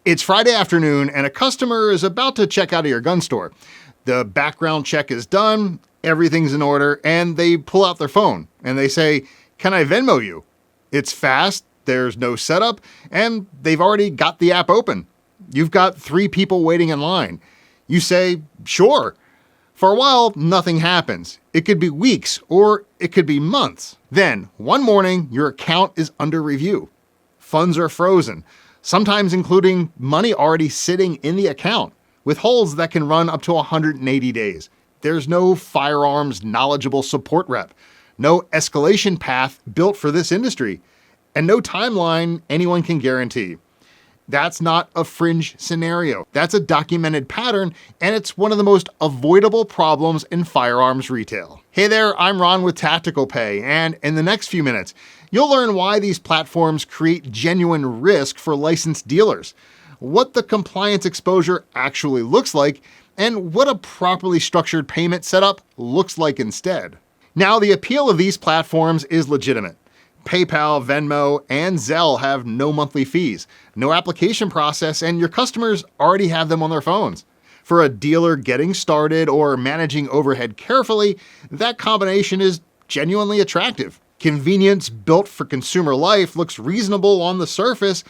It's Friday afternoon and a customer is about to check out of your gun store. The background check is done, everything's in order, and they pull out their phone and they say, "Can I Venmo you?" It's fast, there's no setup, and they've already got the app open. You've got 3 people waiting in line. You say, "Sure." For a while, nothing happens. It could be weeks or it could be months. Then, one morning, your account is under review. Funds are frozen, sometimes including money already sitting in the account, with holds that can run up to 180 days. There's no firearms knowledgeable support rep, no escalation path built for this industry, and no timeline anyone can guarantee. That's not a fringe scenario. That's a documented pattern, and it's one of the most avoidable problems in firearms retail. Hey there, I'm Ron with TacticalPay, and in the next few minutes, you'll learn why these platforms create genuine risk for licensed dealers, what the compliance exposure actually looks like, and what a properly structured payment setup looks like instead. Now, the appeal of these platforms is legitimate. PayPal, Venmo, and Zelle have no monthly fees, no application process, and your customers already have them on their phones. For a dealer getting started or managing overhead carefully, that combination is genuinely attractive. Convenience built for consumer life looks reasonable on the surface,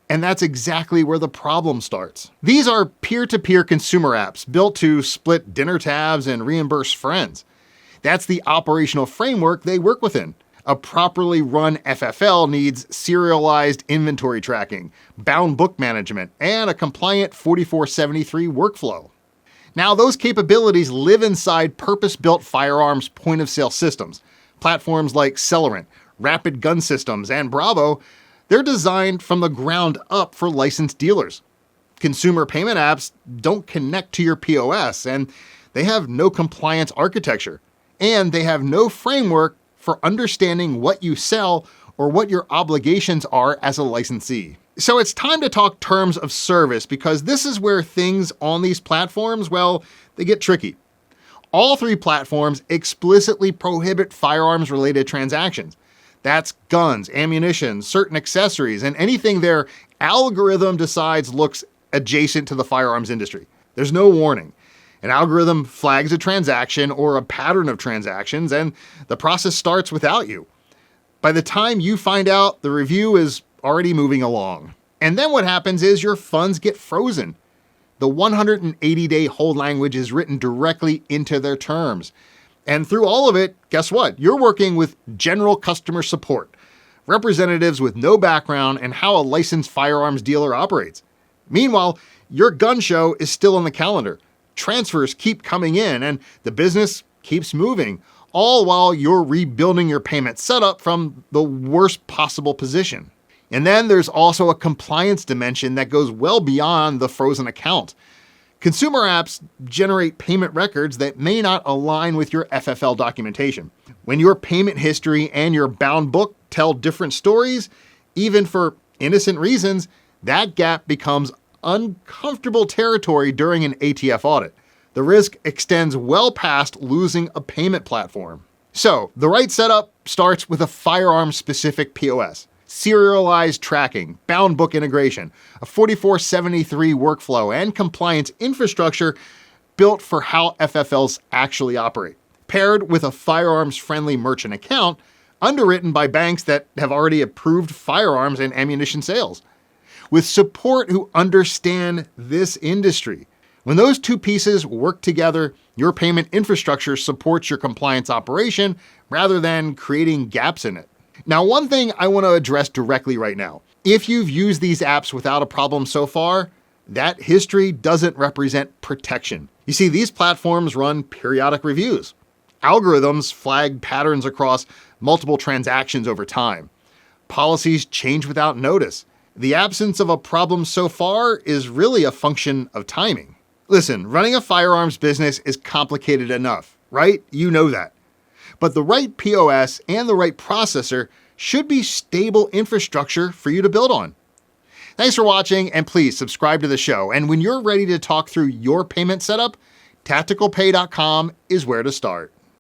and that's exactly where the problem starts. These are peer-to-peer consumer apps built to split dinner tabs and reimburse friends. That's the operational framework they work within. A properly run FFL needs serialized inventory tracking, bound book management, and a compliant 4473 workflow. Now, those capabilities live inside purpose-built firearms point-of-sale systems. Platforms like Celerant, Rapid Gun Systems, and Bravo, they're designed from the ground up for licensed dealers. Consumer payment apps don't connect to your POS, and they have no compliance architecture, and they have no framework for understanding what you sell or what your obligations are as a licensee. So it's time to talk terms of service, because this is where things on these platforms, well, they get tricky. All 3 platforms explicitly prohibit firearms-related transactions. That's guns, ammunition, certain accessories, and anything their algorithm decides looks adjacent to the firearms industry. There's no warning. An algorithm flags a transaction or a pattern of transactions, and the process starts without you. By the time you find out, the review is already moving along. And then what happens is your funds get frozen. The 180-day hold language is written directly into their terms. And through all of it, guess what? You're working with general customer support, representatives with no background in how a licensed firearms dealer operates. Meanwhile, your gun show is still on the calendar. Transfers keep coming in and the business keeps moving, all while you're rebuilding your payment setup from the worst possible position. And then there's also a compliance dimension that goes well beyond the frozen account. Consumer apps generate payment records that may not align with your FFL documentation. When your payment history and your bound book tell different stories, even for innocent reasons, that gap becomes uncomfortable territory during an ATF audit. The risk extends well past losing a payment platform. So, the right setup starts with a firearm-specific POS, serialized tracking, bound book integration, a 4473 workflow, and compliance infrastructure built for how FFLs actually operate, paired with a firearms-friendly merchant account underwritten by banks that have already approved firearms and ammunition sales, with support who understand this industry. When those 2 pieces work together, your payment infrastructure supports your compliance operation rather than creating gaps in it. Now, one thing I want to address directly right now. If you've used these apps without a problem so far, that history doesn't represent protection. You see, these platforms run periodic reviews. Algorithms flag patterns across multiple transactions over time. Policies change without notice. The absence of a problem so far is really a function of timing. Listen, running a firearms business is complicated enough, right? You know that. But the right POS and the right processor should be stable infrastructure for you to build on. Thanks for watching, and please subscribe to the show. And when you're ready to talk through your payment setup, TacticalPay.com is where to start.